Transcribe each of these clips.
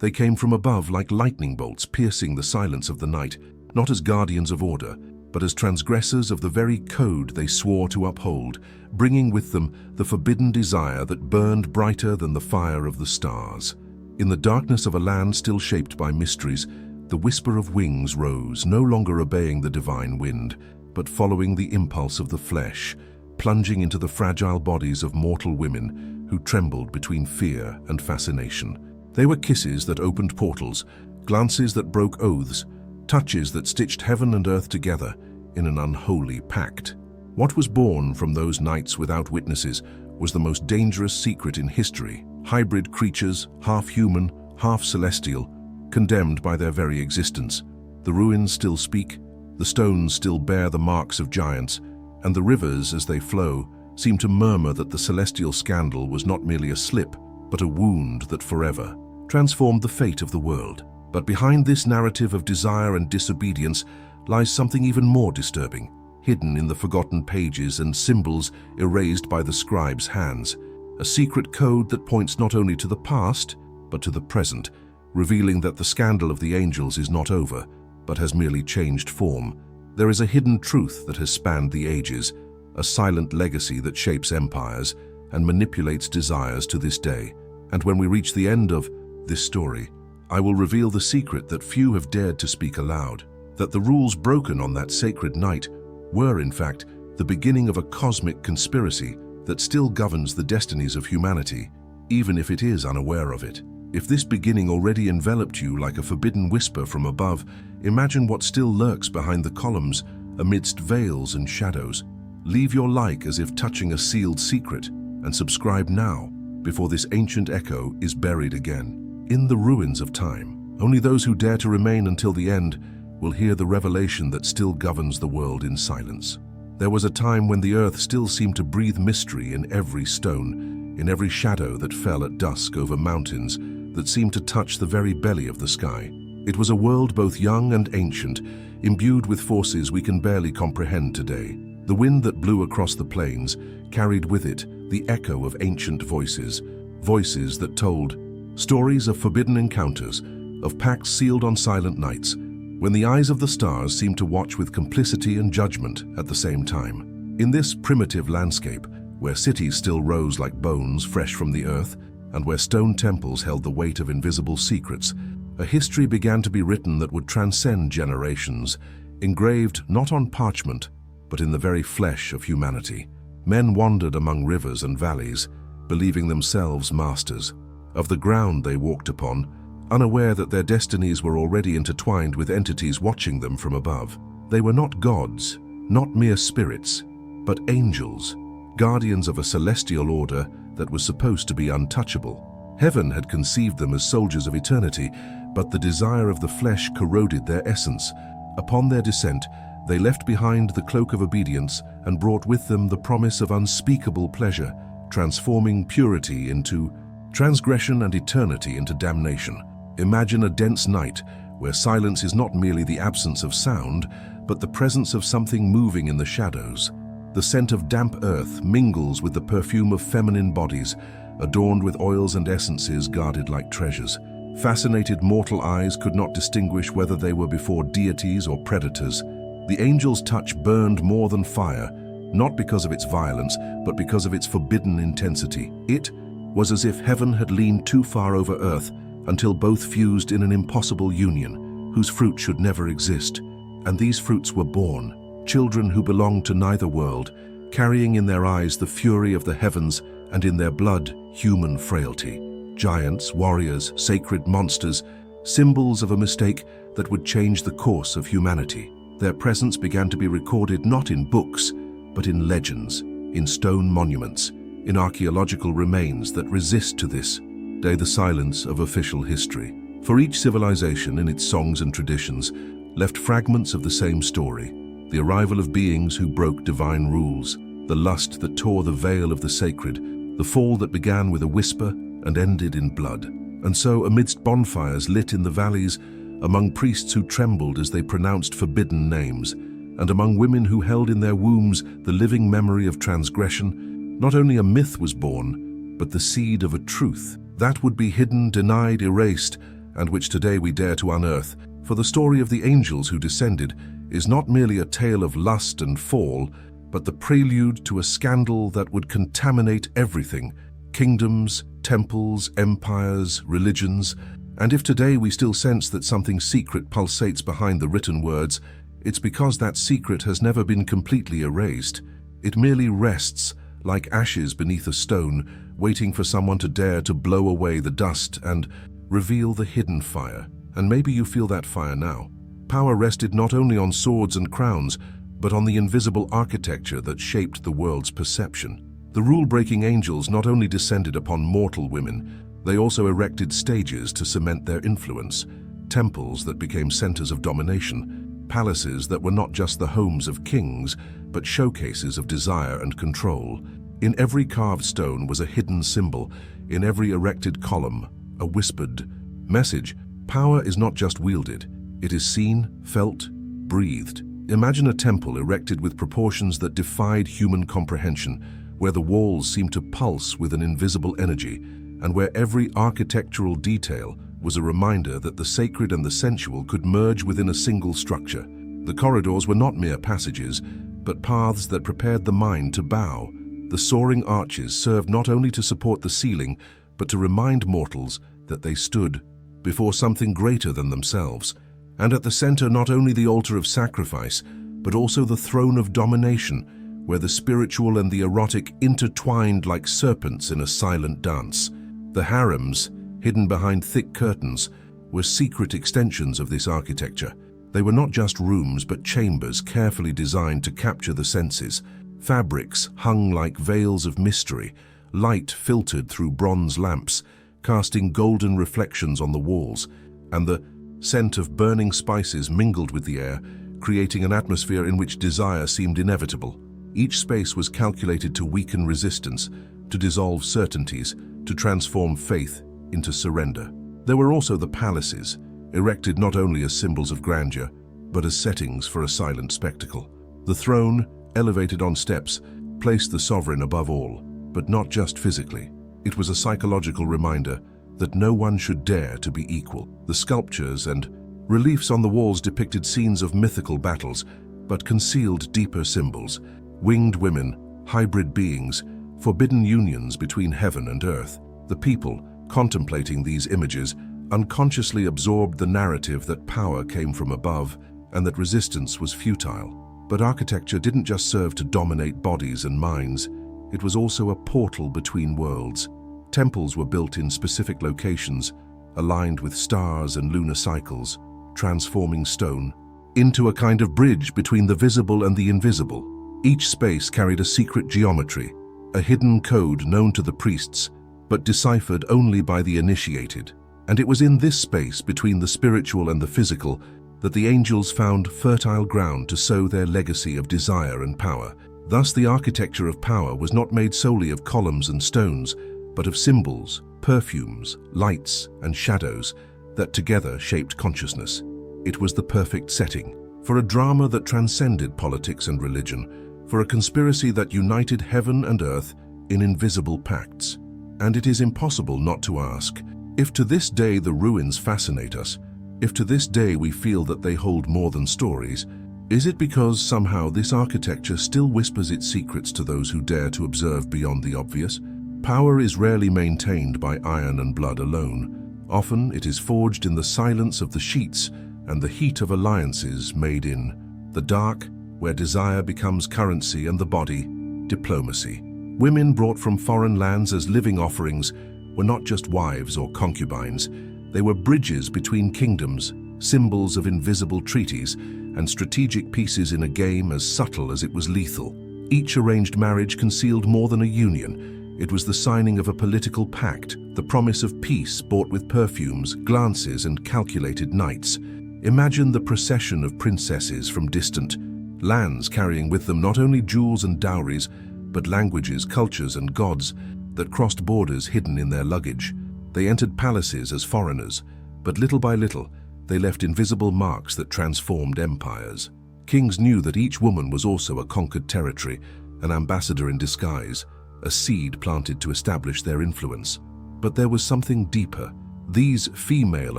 They came from above like lightning bolts piercing the silence of the night, not as guardians of order, but as transgressors of the very code they swore to uphold, bringing with them the forbidden desire that burned brighter than the fire of the stars. In the darkness of a land still shaped by mysteries, the whisper of wings rose, no longer obeying the divine wind, but following the impulse of the flesh, plunging into the fragile bodies of mortal women who trembled between fear and fascination. They were kisses that opened portals, glances that broke oaths, touches that stitched heaven and earth together in an unholy pact. What was born from those nights without witnesses was the most dangerous secret in history. Hybrid creatures, half human, half celestial, condemned by their very existence. The ruins still speak, the stones still bear the marks of giants, and the rivers, as they flow, seem to murmur that the celestial scandal was not merely a slip, but a wound that forever transformed the fate of the world. But behind this narrative of desire and disobedience lies something even more disturbing, hidden in the forgotten pages and symbols erased by the scribe's hands. A secret code that points not only to the past, but to the present, revealing that the scandal of the angels is not over, but has merely changed form. There is a hidden truth that has spanned the ages, a silent legacy that shapes empires and manipulates desires to this day. And when we reach the end of this story, I will reveal the secret that few have dared to speak aloud, that the rules broken on that sacred night were, in fact, the beginning of a cosmic conspiracy that still governs the destinies of humanity, even if it is unaware of it. If this beginning already enveloped you like a forbidden whisper from above, imagine what still lurks behind the columns, amidst veils and shadows. Leave your like as if touching a sealed secret, and subscribe now, before this ancient echo is buried again. In the ruins of time, only those who dare to remain until the end will hear the revelation that still governs the world in silence. There was a time when the earth still seemed to breathe mystery in every stone, in every shadow that fell at dusk over mountains that seemed to touch the very belly of the sky. It was a world both young and ancient, imbued with forces we can barely comprehend today. The wind that blew across the plains carried with it the echo of ancient voices, voices that told stories of forbidden encounters, of pacts sealed on silent nights, when the eyes of the stars seemed to watch with complicity and judgment at the same time. In this primitive landscape, where cities still rose like bones fresh from the earth, and where stone temples held the weight of invisible secrets, a history began to be written that would transcend generations, engraved not on parchment, but in the very flesh of humanity. Men wandered among rivers and valleys, believing themselves masters of the ground they walked upon, unaware that their destinies were already intertwined with entities watching them from above. They were not gods, not mere spirits, but angels, guardians of a celestial order that was supposed to be untouchable. Heaven had conceived them as soldiers of eternity, but the desire of the flesh corroded their essence. Upon their descent, they left behind the cloak of obedience and brought with them the promise of unspeakable pleasure, transforming purity into transgression and eternity into damnation. Imagine a dense night where silence is not merely the absence of sound, but the presence of something moving in the shadows. The scent of damp earth mingles with the perfume of feminine bodies, adorned with oils and essences guarded like treasures. Fascinated mortal eyes could not distinguish whether they were before deities or predators. The angel's touch burned more than fire, not because of its violence, but because of its forbidden intensity. It was as if heaven had leaned too far over earth until both fused in an impossible union, whose fruit should never exist. And these fruits were born, children who belonged to neither world, carrying in their eyes the fury of the heavens and in their blood human frailty. Giants, warriors, sacred monsters, symbols of a mistake that would change the course of humanity. Their presence began to be recorded not in books, but in legends, in stone monuments, in archaeological remains that resist to this day the silence of official history. For each civilization in its songs and traditions left fragments of the same story, the arrival of beings who broke divine rules, the lust that tore the veil of the sacred, the fall that began with a whisper and ended in blood. And so, amidst bonfires lit in the valleys, among priests who trembled as they pronounced forbidden names, and among women who held in their wombs the living memory of transgression, not only a myth was born, but the seed of a truth that would be hidden, denied, erased and which today we dare to unearth. For the story of the angels who descended is not merely a tale of lust and fall, but the prelude to a scandal that would contaminate everything: kingdoms, temples, empires, religions. And if today we still sense that something secret pulsates behind the written words, it's because that secret has never been completely erased. It merely rests like ashes beneath a stone, waiting for someone to dare to blow away the dust and reveal the hidden fire. And maybe you feel that fire now. Power rested not only on swords and crowns, but on the invisible architecture that shaped the world's perception. The rule-breaking angels not only descended upon mortal women, they also erected stages to cement their influence, temples that became centers of domination, palaces that were not just the homes of kings, but showcases of desire and control. In every carved stone was a hidden symbol, in every erected column, a whispered message. Power is not just wielded, it is seen, felt, breathed. Imagine a temple erected with proportions that defied human comprehension, where the walls seemed to pulse with an invisible energy, and where every architectural detail was a reminder that the sacred and the sensual could merge within a single structure. The corridors were not mere passages, but paths that prepared the mind to bow. The soaring arches served not only to support the ceiling, but to remind mortals that they stood before something greater than themselves. And at the center, not only the altar of sacrifice, but also the throne of domination, where the spiritual and the erotic intertwined like serpents in a silent dance. The harems, hidden behind thick curtains, were secret extensions of this architecture. They were not just rooms, but chambers carefully designed to capture the senses. Fabrics hung like veils of mystery, light filtered through bronze lamps, casting golden reflections on the walls, and the scent of burning spices mingled with the air, creating an atmosphere in which desire seemed inevitable. Each space was calculated to weaken resistance, to dissolve certainties, to transform faith into surrender. There were also the palaces, erected not only as symbols of grandeur, but as settings for a silent spectacle. The throne, elevated on steps, placed the sovereign above all, but not just physically. It was a psychological reminder that no one should dare to be equal. The sculptures and reliefs on the walls depicted scenes of mythical battles, but concealed deeper symbols: winged women, hybrid beings, forbidden unions between heaven and earth. The people, contemplating these images, unconsciously absorbed the narrative that power came from above and that resistance was futile. But architecture didn't just serve to dominate bodies and minds, it was also a portal between worlds. Temples were built in specific locations, aligned with stars and lunar cycles, transforming stone into a kind of bridge between the visible and the invisible. Each space carried a secret geometry, a hidden code known to the priests, but deciphered only by the initiated. And it was in this space between the spiritual and the physical that the angels found fertile ground to sow their legacy of desire and power. Thus, the architecture of power was not made solely of columns and stones, but of symbols, perfumes, lights, and shadows that together shaped consciousness. It was the perfect setting for a drama that transcended politics and religion, for a conspiracy that united heaven and earth in invisible pacts. And it is impossible not to ask, if to this day the ruins fascinate us, if to this day we feel that they hold more than stories, is it because somehow this architecture still whispers its secrets to those who dare to observe beyond the obvious? Power is rarely maintained by iron and blood alone. Often it is forged in the silence of the sheets and the heat of alliances made in the dark, where desire becomes currency and the body, diplomacy. Women brought from foreign lands as living offerings were not just wives or concubines. They were bridges between kingdoms, symbols of invisible treaties, and strategic pieces in a game as subtle as it was lethal. Each arranged marriage concealed more than a union. It was the signing of a political pact, the promise of peace bought with perfumes, glances, and calculated nights. Imagine the procession of princesses from distant lands carrying with them not only jewels and dowries, but languages, cultures, and gods that crossed borders hidden in their luggage. They entered palaces as foreigners, but little by little, they left invisible marks that transformed empires. Kings knew that each woman was also a conquered territory, an ambassador in disguise, a seed planted to establish their influence. But there was something deeper, These female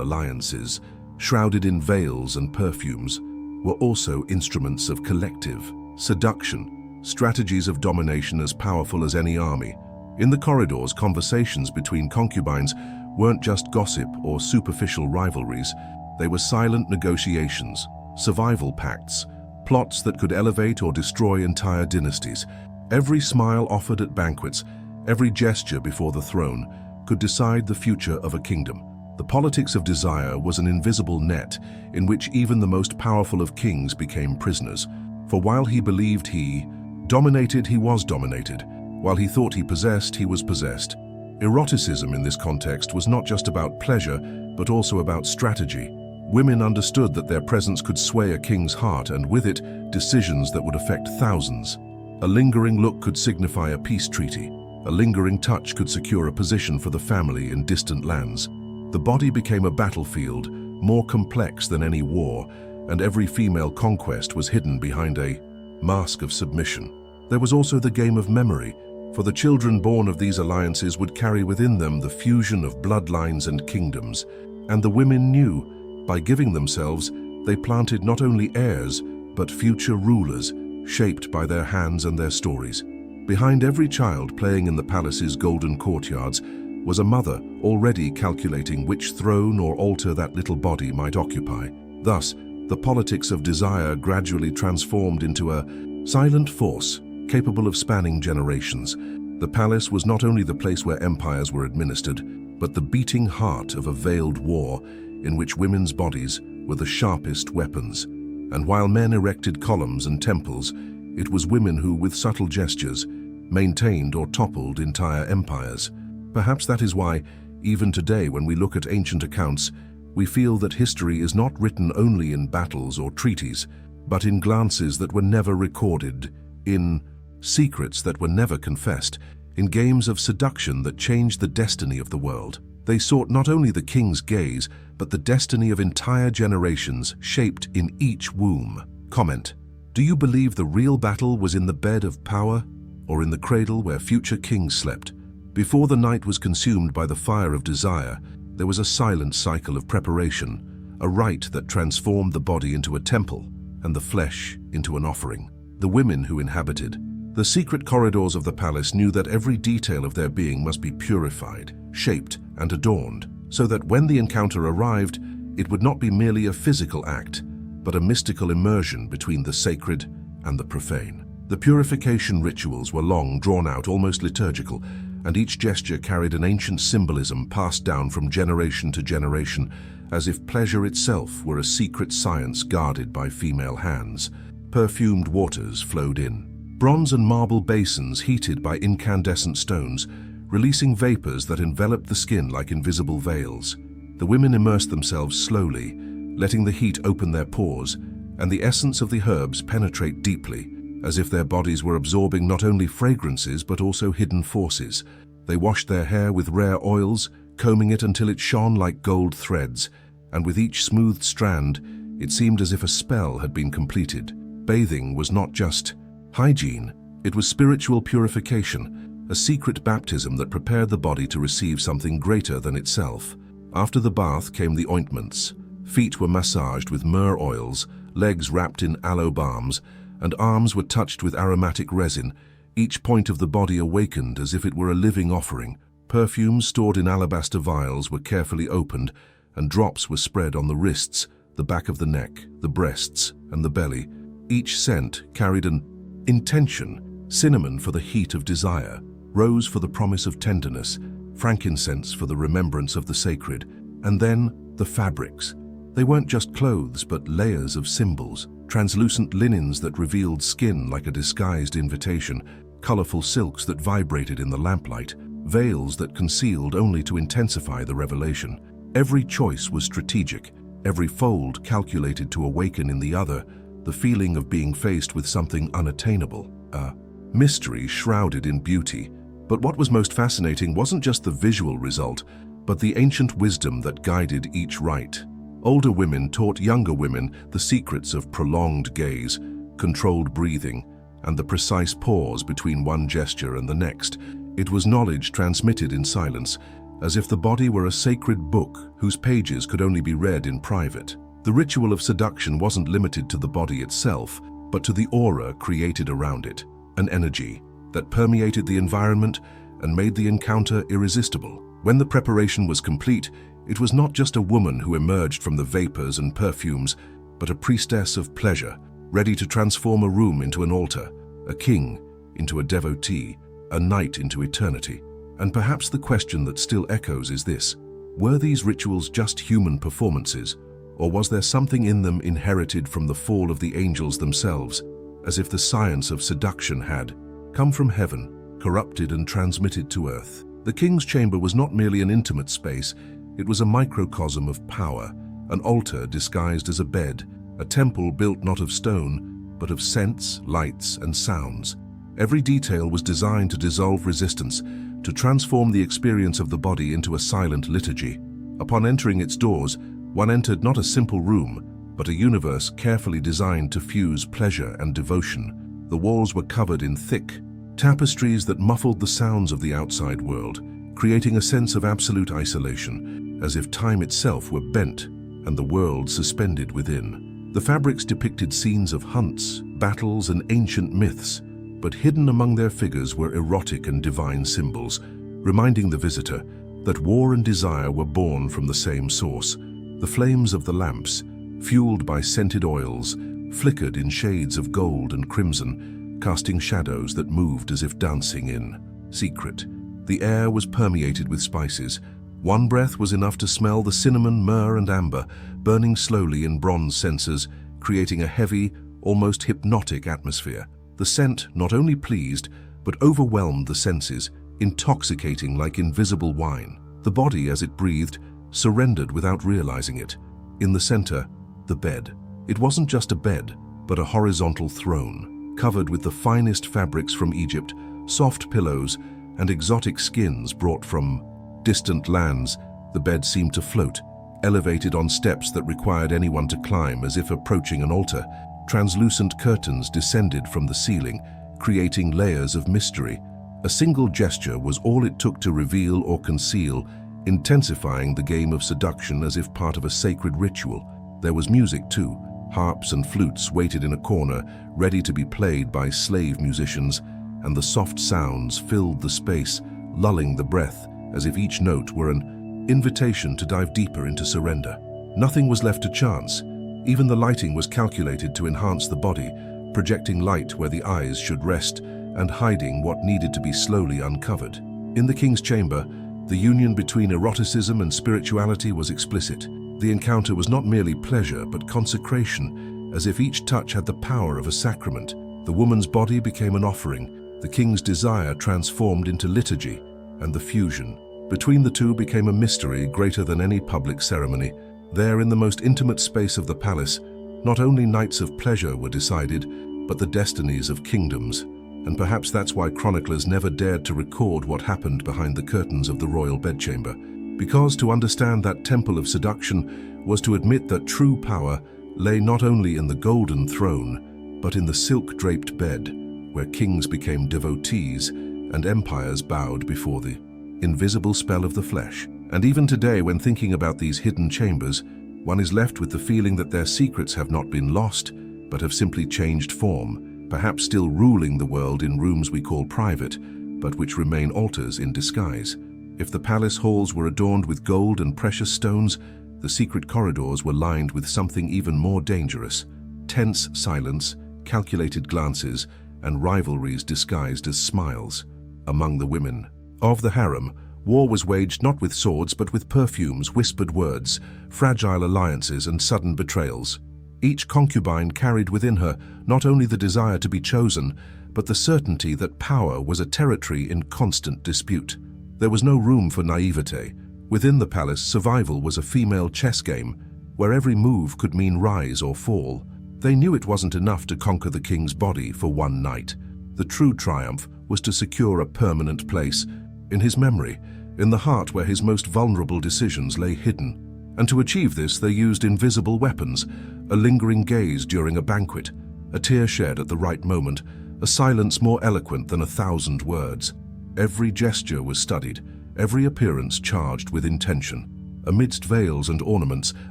alliances, shrouded in veils and perfumes, were also instruments of collective seduction, strategies of domination as powerful as any army. In the corridors, conversations between concubines weren't just gossip or superficial rivalries. They were silent negotiations, survival pacts, plots that could elevate or destroy entire dynasties. Every smile offered at banquets, every gesture before the throne, could decide the future of a kingdom. The politics of desire was an invisible net in which even the most powerful of kings became prisoners. For while he believed he dominated, he was dominated. While he thought he was possessed. Eroticism in this context was not just about pleasure, but also about strategy. Women understood that their presence could sway a king's heart, and with it, decisions that would affect thousands. A lingering look could signify a peace treaty. A lingering touch could secure a position for the family in distant lands. The body became a battlefield, more complex than any war, and every female conquest was hidden behind a mask of submission. There was also the game of memory, for the children born of these alliances would carry within them the fusion of bloodlines and kingdoms, and the women knew, by giving themselves, they planted not only heirs, but future rulers, shaped by their hands and their stories. Behind every child playing in the palace's golden courtyards was a mother already calculating which throne or altar that little body might occupy. Thus, the politics of desire gradually transformed into a silent force capable of spanning generations. The palace was not only the place where empires were administered, but the beating heart of a veiled war in which women's bodies were the sharpest weapons. And while men erected columns and temples, it was women who, with subtle gestures, maintained or toppled entire empires. Perhaps that is why, even today when we look at ancient accounts, we feel that history is not written only in battles or treaties, but in glances that were never recorded, in secrets that were never confessed, in games of seduction that changed the destiny of the world. They sought not only the king's gaze, but the destiny of entire generations shaped in each womb. Comment: do you believe the real battle was in the bed of power, or in the cradle where future kings slept? Before the night was consumed by the fire of desire, there was a silent cycle of preparation, a rite that transformed the body into a temple and the flesh into an offering. The women who inhabited the secret corridors of the palace knew that every detail of their being must be purified, shaped, and adorned, so that when the encounter arrived, it would not be merely a physical act, but a mystical immersion between the sacred and the profane. The purification rituals were long, drawn out, almost liturgical, and each gesture carried an ancient symbolism passed down from generation to generation, as if pleasure itself were a secret science guarded by female hands. Perfumed waters flowed in. Bronze and marble basins heated by incandescent stones, releasing vapors that enveloped the skin like invisible veils. The women immersed themselves slowly, letting the heat open their pores, and the essence of the herbs penetrate deeply, as if their bodies were absorbing not only fragrances but also hidden forces. They washed their hair with rare oils, combing it until it shone like gold threads, and with each smoothed strand, it seemed as if a spell had been completed. Bathing was not just hygiene, it was spiritual purification, a secret baptism that prepared the body to receive something greater than itself. After the bath came the ointments. Feet were massaged with myrrh oils, legs wrapped in aloe balms, and arms were touched with aromatic resin, each point of the body awakened as if it were a living offering. Perfumes stored in alabaster vials were carefully opened, and drops were spread on the wrists, the back of the neck, the breasts, and the belly. Each scent carried an intention: cinnamon for the heat of desire, rose for the promise of tenderness, frankincense for the remembrance of the sacred, and then the fabrics. They weren't just clothes, but layers of symbols, translucent linens that revealed skin like a disguised invitation, colorful silks that vibrated in the lamplight, veils that concealed only to intensify the revelation. Every choice was strategic, every fold calculated to awaken in the other the feeling of being faced with something unattainable, a mystery shrouded in beauty. But what was most fascinating wasn't just the visual result, but the ancient wisdom that guided each rite. Older women taught younger women the secrets of prolonged gaze, controlled breathing, and the precise pause between one gesture and the next. It was knowledge transmitted in silence, as if the body were a sacred book whose pages could only be read in private. The ritual of seduction wasn't limited to the body itself, but to the aura created around it, an energy that permeated the environment and made the encounter irresistible. When the preparation was complete, it was not just a woman who emerged from the vapors and perfumes, but a priestess of pleasure, ready to transform a room into an altar, a king into a devotee, a knight into eternity. And perhaps the question that still echoes is this: were these rituals just human performances, or was there something in them inherited from the fall of the angels themselves, as if the science of seduction had come from heaven, corrupted and transmitted to earth? The king's chamber was not merely an intimate space, it was a microcosm of power, an altar disguised as a bed, a temple built not of stone, but of scents, lights, and sounds. Every detail was designed to dissolve resistance, to transform the experience of the body into a silent liturgy. Upon entering its doors, one entered not a simple room, but a universe carefully designed to fuse pleasure and devotion. The walls were covered in thick tapestries that muffled the sounds of the outside world, creating a sense of absolute isolation, as if time itself were bent and the world suspended within. The fabrics depicted scenes of hunts, battles, and ancient myths, but hidden among their figures were erotic and divine symbols, reminding the visitor that war and desire were born from the same source. The flames of the lamps, fueled by scented oils, flickered in shades of gold and crimson, casting shadows that moved as if dancing in secret. The air was permeated with spices. One breath was enough to smell the cinnamon, myrrh, and amber, burning slowly in bronze censers, creating a heavy, almost hypnotic atmosphere. The scent not only pleased, but overwhelmed the senses, intoxicating like invisible wine. The body, as it breathed, surrendered without realizing it. In the center, the bed. It wasn't just a bed, but a horizontal throne, covered with the finest fabrics from Egypt, soft pillows, and exotic skins brought from distant lands. The bed seemed to float, elevated on steps that required anyone to climb, as if approaching an altar. Translucent curtains descended from the ceiling, creating layers of mystery. A single gesture was all it took to reveal or conceal, intensifying the game of seduction as if part of a sacred ritual. There was music too. Harps and flutes waited in a corner, ready to be played by slave musicians, and the soft sounds filled the space, lulling the breath as if each note were an invitation to dive deeper into surrender. Nothing was left to chance. Even the lighting was calculated to enhance the body, projecting light where the eyes should rest and hiding what needed to be slowly uncovered. In the king's chamber, the union between eroticism and spirituality was explicit. The encounter was not merely pleasure, but consecration, as if each touch had the power of a sacrament. The woman's body became an offering, the king's desire transformed into liturgy, and the fusion between the two became a mystery greater than any public ceremony. There, in the most intimate space of the palace, not only nights of pleasure were decided, but the destinies of kingdoms. And perhaps that's why chroniclers never dared to record what happened behind the curtains of the royal bedchamber. Because to understand that temple of seduction was to admit that true power lay not only in the golden throne, but in the silk-draped bed, where kings became devotees and empires bowed before the invisible spell of the flesh. And even today, when thinking about these hidden chambers, one is left with the feeling that their secrets have not been lost, but have simply changed form, perhaps still ruling the world in rooms we call private, but which remain altars in disguise. If the palace halls were adorned with gold and precious stones, the secret corridors were lined with something even more dangerous: tense silence, calculated glances, and rivalries disguised as smiles. Among the women of the harem, war was waged not with swords but with perfumes, whispered words, fragile alliances, and sudden betrayals. Each concubine carried within her not only the desire to be chosen, but the certainty that power was a territory in constant dispute. There was no room for naivete. Within the palace, survival was a female chess game, where every move could mean rise or fall. They knew it wasn't enough to conquer the king's body for one night. The true triumph was to secure a permanent place in his memory, in the heart where his most vulnerable decisions lay hidden. And to achieve this, they used invisible weapons: a lingering gaze during a banquet, a tear shed at the right moment, a silence more eloquent than 1,000 words. Every gesture was studied, every appearance charged with intention. Amidst veils and ornaments,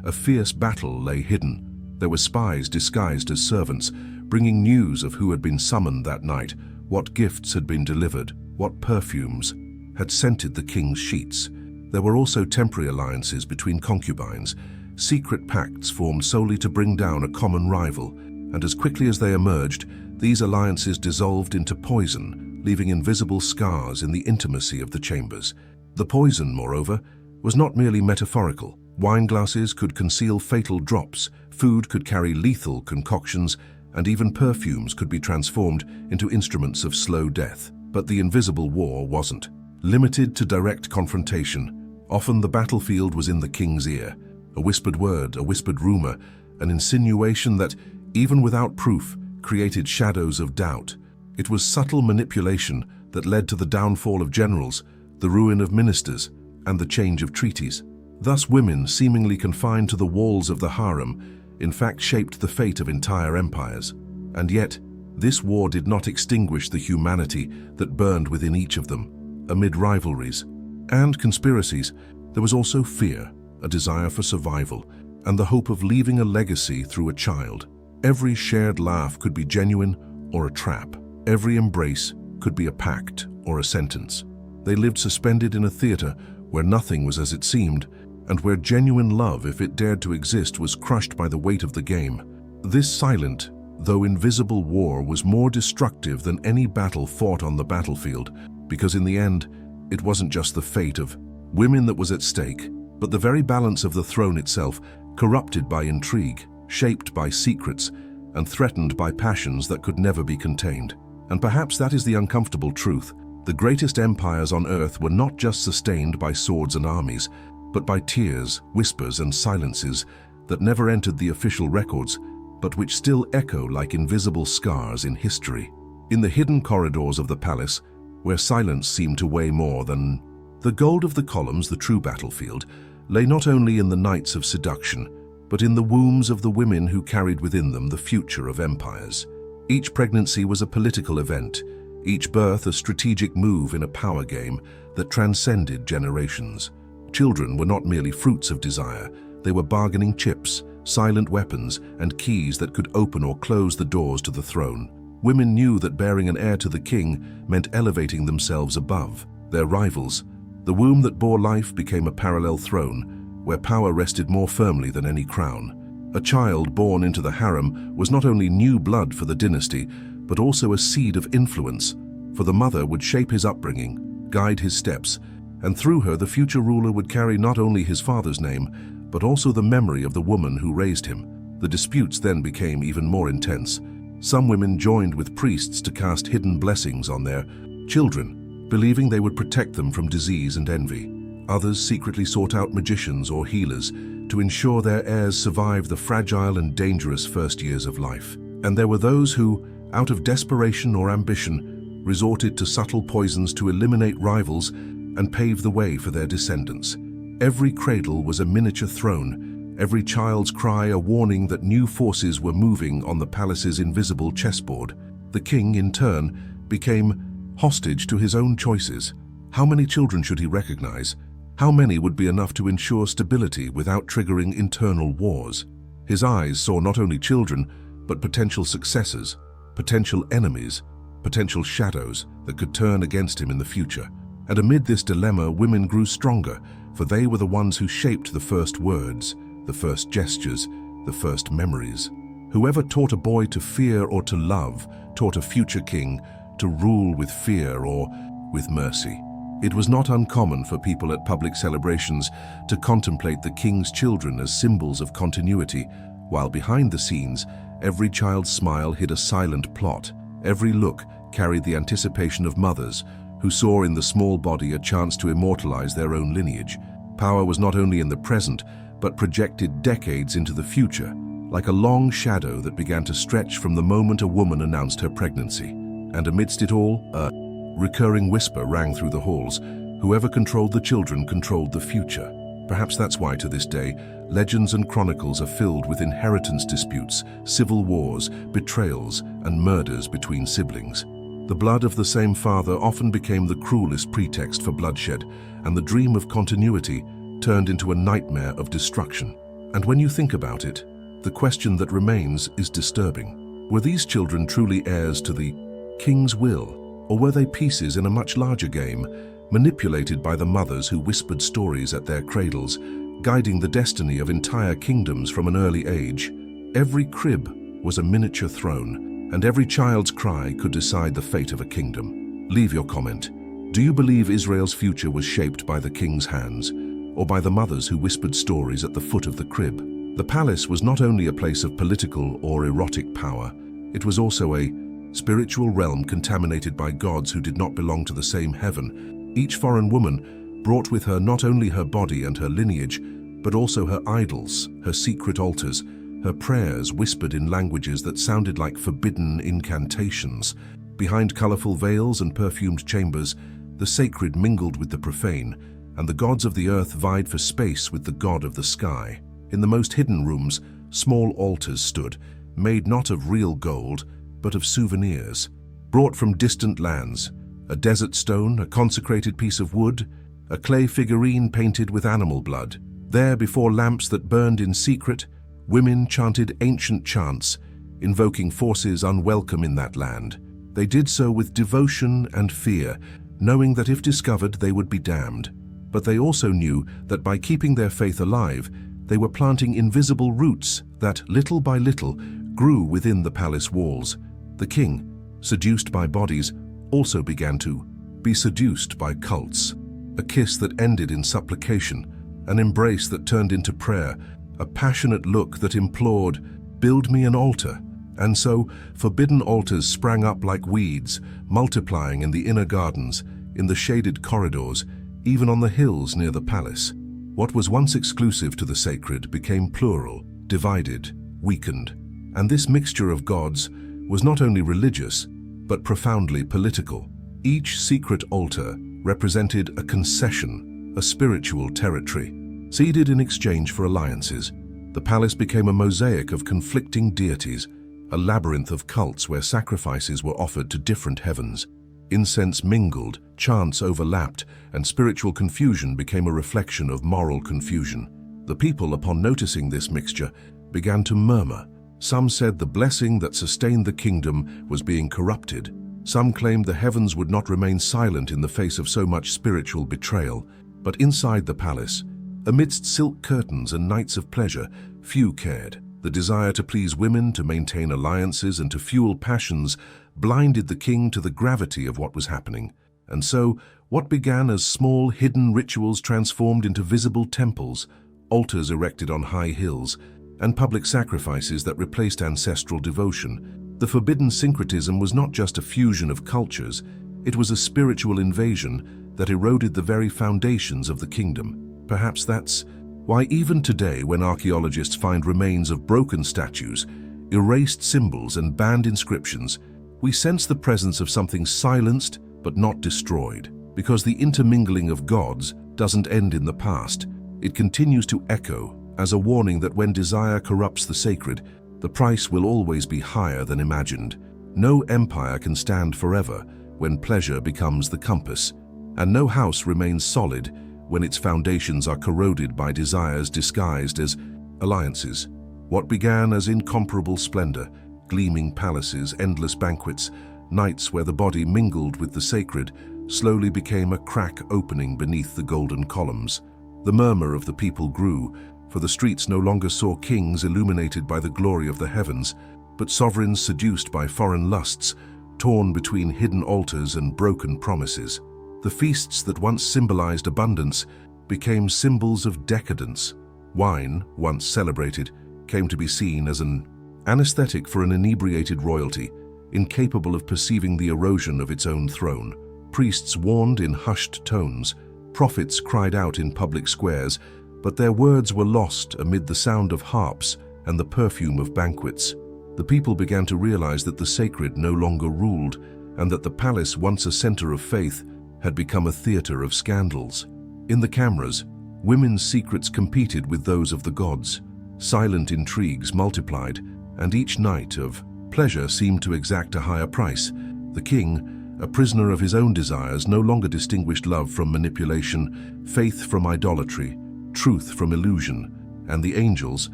a fierce battle lay hidden. There were spies disguised as servants, bringing news of who had been summoned that night, what gifts had been delivered, what perfumes had scented the king's sheets. There were also temporary alliances between concubines, secret pacts formed solely to bring down a common rival, and as quickly as they emerged, these alliances dissolved into poison, leaving invisible scars in the intimacy of the chambers. The poison, moreover, was not merely metaphorical. Wine glasses could conceal fatal drops, food could carry lethal concoctions, and even perfumes could be transformed into instruments of slow death. But the invisible war wasn't limited to direct confrontation. Often the battlefield was in the king's ear. A whispered word, a whispered rumor, an insinuation that, even without proof, created shadows of doubt. It was subtle manipulation that led to the downfall of generals, the ruin of ministers, and the change of treaties. Thus women, seemingly confined to the walls of the harem, in fact shaped the fate of entire empires. And yet, this war did not extinguish the humanity that burned within each of them. Amid rivalries and conspiracies, there was also fear, a desire for survival, and the hope of leaving a legacy through a child. Every shared laugh could be genuine or a trap. Every embrace could be a pact or a sentence. They lived suspended in a theater where nothing was as it seemed, and where genuine love, if it dared to exist, was crushed by the weight of the game. This silent, though invisible war was more destructive than any battle fought on the battlefield, because in the end, it wasn't just the fate of women that was at stake, but the very balance of the throne itself, corrupted by intrigue, shaped by secrets, and threatened by passions that could never be contained. And perhaps that is the uncomfortable truth. The greatest empires on earth were not just sustained by swords and armies, but by tears, whispers, and silences that never entered the official records, but which still echo like invisible scars in history. In the hidden corridors of the palace, where silence seemed to weigh more than the gold of the columns, the true battlefield lay not only in the nights of seduction, but in the wombs of the women who carried within them the future of empires. Each pregnancy was a political event, each birth a strategic move in a power game that transcended generations. Children were not merely fruits of desire, they were bargaining chips, silent weapons, and keys that could open or close the doors to the throne. Women knew that bearing an heir to the king meant elevating themselves above their rivals. The womb that bore life became a parallel throne, where power rested more firmly than any crown. A child born into the harem was not only new blood for the dynasty, but also a seed of influence, for the mother would shape his upbringing, guide his steps, and through her the future ruler would carry not only his father's name, but also the memory of the woman who raised him. The disputes then became even more intense. Some women joined with priests to cast hidden blessings on their children, believing they would protect them from disease and envy. Others secretly sought out magicians or healers to ensure their heirs survived the fragile and dangerous first years of life. And there were those who, out of desperation or ambition, resorted to subtle poisons to eliminate rivals and pave the way for their descendants. Every cradle was a miniature throne, every child's cry a warning that new forces were moving on the palace's invisible chessboard. The king, in turn, became hostage to his own choices. How many children should he recognize? How many would be enough to ensure stability without triggering internal wars? His eyes saw not only children, but potential successors, potential enemies, potential shadows that could turn against him in the future. And amid this dilemma, women grew stronger, for they were the ones who shaped the first words, the first gestures, the first memories. Whoever taught a boy to fear or to love, taught a future king to rule with fear or with mercy. It was not uncommon for people at public celebrations to contemplate the king's children as symbols of continuity, while behind the scenes, every child's smile hid a silent plot. Every look carried the anticipation of mothers who saw in the small body a chance to immortalize their own lineage. Power was not only in the present, but projected decades into the future, like a long shadow that began to stretch from the moment a woman announced her pregnancy. And amidst it all, a recurring whisper rang through the halls: whoever controlled the children controlled the future. Perhaps that's why, to this day, legends and chronicles are filled with inheritance disputes, civil wars, betrayals, and murders between siblings. The blood of the same father often became the cruelest pretext for bloodshed, and the dream of continuity turned into a nightmare of destruction. And when you think about it, the question that remains is disturbing. Were these children truly heirs to the king's will, or were they pieces in a much larger game, manipulated by the mothers who whispered stories at their cradles, guiding the destiny of entire kingdoms from an early age? Every crib was a miniature throne, and every child's cry could decide the fate of a kingdom. Leave your comment. Do you believe Israel's future was shaped by the king's hands, or by the mothers who whispered stories at the foot of the crib? The palace was not only a place of political or erotic power, it was also a spiritual realm contaminated by gods who did not belong to the same heaven. Each foreign woman brought with her not only her body and her lineage, but also her idols, her secret altars, her prayers whispered in languages that sounded like forbidden incantations. Behind colorful veils and perfumed chambers, the sacred mingled with the profane, and the gods of the earth vied for space with the god of the sky. In the most hidden rooms, small altars stood, made not of real gold, but of souvenirs, brought from distant lands. A desert stone, a consecrated piece of wood, a clay figurine painted with animal blood. There, before lamps that burned in secret, women chanted ancient chants, invoking forces unwelcome in that land. They did so with devotion and fear, knowing that if discovered they would be damned. But they also knew that by keeping their faith alive, they were planting invisible roots that, little by little, grew within the palace walls. The king, seduced by bodies, also began to be seduced by cults. A kiss that ended in supplication, an embrace that turned into prayer, a passionate look that implored, "Build me an altar." And so, forbidden altars sprang up like weeds, multiplying in the inner gardens, in the shaded corridors, even on the hills near the palace. What was once exclusive to the sacred became plural, divided, weakened. And this mixture of gods was not only religious, but profoundly political. Each secret altar represented a concession, a spiritual territory, ceded in exchange for alliances. The palace became a mosaic of conflicting deities, a labyrinth of cults where sacrifices were offered to different heavens. Incense mingled, chants overlapped, and spiritual confusion became a reflection of moral confusion. The people, upon noticing this mixture, began to murmur. Some said the blessing that sustained the kingdom was being corrupted. Some claimed the heavens would not remain silent in the face of so much spiritual betrayal. But inside the palace, amidst silk curtains and nights of pleasure, few cared. The desire to please women, to maintain alliances, and to fuel passions blinded the king to the gravity of what was happening. And so, what began as small, hidden rituals transformed into visible temples, altars erected on high hills, and public sacrifices that replaced ancestral devotion. The forbidden syncretism was not just a fusion of cultures, it was a spiritual invasion that eroded the very foundations of the kingdom. Perhaps that's why even today, when archaeologists find remains of broken statues, erased symbols and banned inscriptions, we sense the presence of something silenced but not destroyed. Because the intermingling of gods doesn't end in the past, it continues to echo as a warning that when desire corrupts the sacred, the price will always be higher than imagined. No empire can stand forever when pleasure becomes the compass, and no house remains solid when its foundations are corroded by desires disguised as alliances. What began as incomparable splendor, gleaming palaces, endless banquets, nights where the body mingled with the sacred, slowly became a crack opening beneath the golden columns. The murmur of the people grew, for the streets no longer saw kings illuminated by the glory of the heavens, but sovereigns seduced by foreign lusts, torn between hidden altars and broken promises. The feasts that once symbolized abundance became symbols of decadence. Wine, once celebrated, came to be seen as an anesthetic for an inebriated royalty, incapable of perceiving the erosion of its own throne. Priests warned in hushed tones, prophets cried out in public squares, but their words were lost amid the sound of harps and the perfume of banquets. The people began to realize that the sacred no longer ruled, and that the palace, once a center of faith, had become a theater of scandals. In the cameras, women's secrets competed with those of the gods. Silent intrigues multiplied, and each night of pleasure seemed to exact a higher price. The king, a prisoner of his own desires, no longer distinguished love from manipulation, faith from idolatry, truth from illusion, and the angels,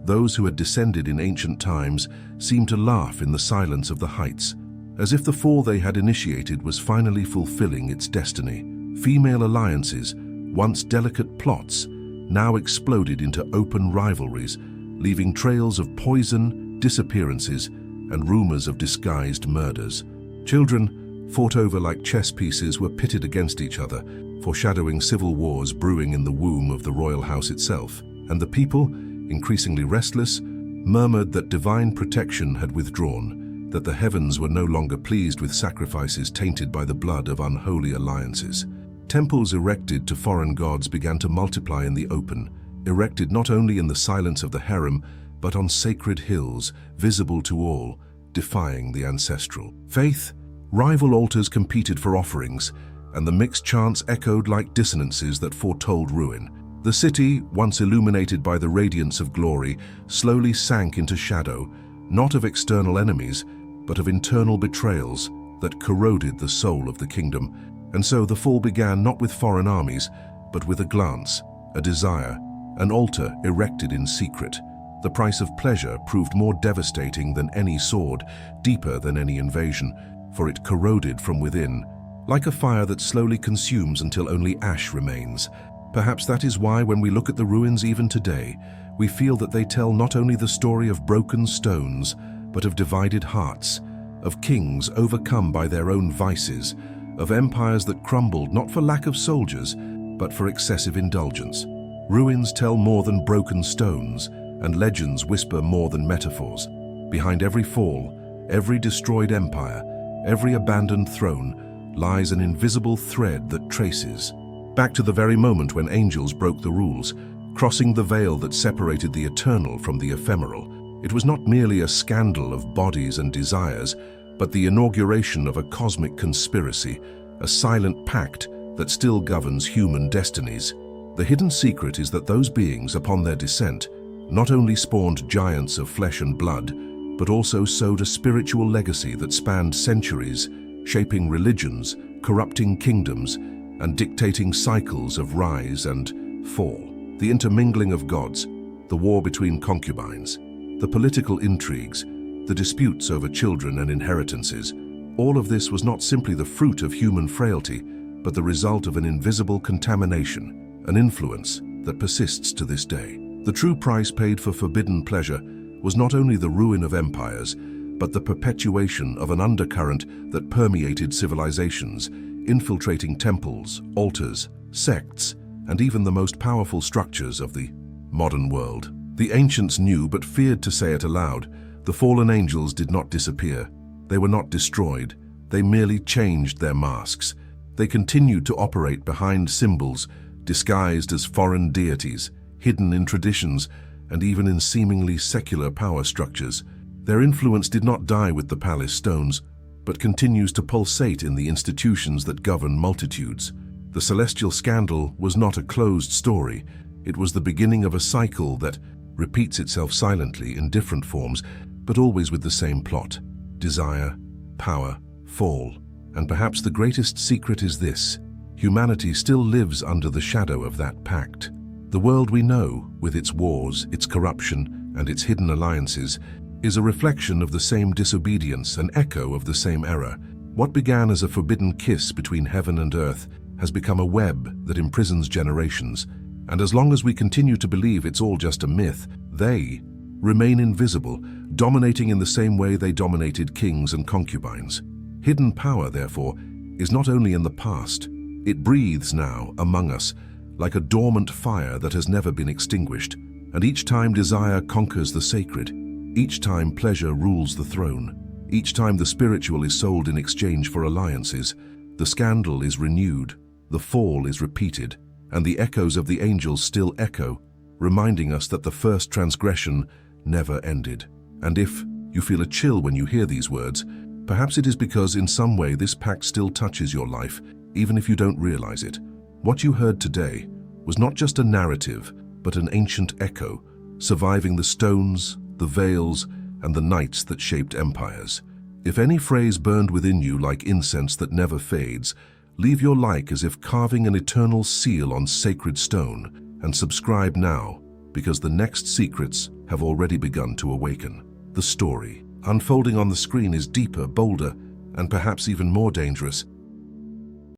those who had descended in ancient times, seemed to laugh in the silence of the heights, as if the fall they had initiated was finally fulfilling its destiny. Female alliances, once delicate plots, now exploded into open rivalries, leaving trails of poison, disappearances, and rumors of disguised murders. Children, fought over like chess pieces, were pitted against each other, foreshadowing civil wars brewing in the womb of the royal house itself. And the people, increasingly restless, murmured that divine protection had withdrawn, that the heavens were no longer pleased with sacrifices tainted by the blood of unholy alliances. Temples erected to foreign gods began to multiply in the open, erected not only in the silence of the harem, but on sacred hills, visible to all, defying the ancestral faith. Rival altars competed for offerings, and the mixed chants echoed like dissonances that foretold ruin. The city, once illuminated by the radiance of glory, slowly sank into shadow, not of external enemies, but of internal betrayals that corroded the soul of the kingdom. And so the fall began not with foreign armies, but with a glance, a desire, an altar erected in secret. The price of pleasure proved more devastating than any sword, deeper than any invasion, for it corroded from within, like a fire that slowly consumes until only ash remains. Perhaps that is why when we look at the ruins even today, we feel that they tell not only the story of broken stones, but of divided hearts, of kings overcome by their own vices, of empires that crumbled not for lack of soldiers, but for excessive indulgence. Ruins tell more than broken stones, and legends whisper more than metaphors. Behind every fall, every destroyed empire, every abandoned throne, lies an invisible thread that traces back to the very moment when angels broke the rules, crossing the veil that separated the eternal from the ephemeral. It was not merely a scandal of bodies and desires, but the inauguration of a cosmic conspiracy, a silent pact that still governs human destinies. The hidden secret is that those beings, upon their descent, not only spawned giants of flesh and blood, but also sowed a spiritual legacy that spanned centuries, shaping religions, corrupting kingdoms, and dictating cycles of rise and fall. The intermingling of gods, the war between concubines, the political intrigues, the disputes over children and inheritances, all of this was not simply the fruit of human frailty, but the result of an invisible contamination, an influence that persists to this day. The true price paid for forbidden pleasure was not only the ruin of empires, but the perpetuation of an undercurrent that permeated civilizations, infiltrating temples, altars, sects, and even the most powerful structures of the modern world. The ancients knew but feared to say it aloud. The fallen angels did not disappear. They were not destroyed. They merely changed their masks. They continued to operate behind symbols, disguised as foreign deities, hidden in traditions, and even in seemingly secular power structures. Their influence did not die with the palace stones, but continues to pulsate in the institutions that govern multitudes. The celestial scandal was not a closed story. It was the beginning of a cycle that repeats itself silently in different forms, but always with the same plot: desire, power, fall. And perhaps the greatest secret is this: humanity still lives under the shadow of that pact. The world we know, with its wars, its corruption, and its hidden alliances, is a reflection of the same disobedience, an echo of the same error. What began as a forbidden kiss between heaven and earth has become a web that imprisons generations, and as long as we continue to believe it's all just a myth, they remain invisible, dominating in the same way they dominated kings and concubines. Hidden power, therefore, is not only in the past, it breathes now among us, like a dormant fire that has never been extinguished. And each time desire conquers the sacred, each time pleasure rules the throne, each time the spiritual is sold in exchange for alliances, the scandal is renewed, the fall is repeated, and the echoes of the angels still echo, reminding us that the first transgression never ended. And if you feel a chill when you hear these words, perhaps it is because in some way this pact still touches your life, even if you don't realize it. What you heard today was not just a narrative, but an ancient echo, surviving the stones, the veils, and the nights that shaped empires. If any phrase burned within you like incense that never fades, leave your like as if carving an eternal seal on sacred stone, and subscribe now, because the next secrets have already begun to awaken. The story unfolding on the screen is deeper, bolder, and perhaps even more dangerous,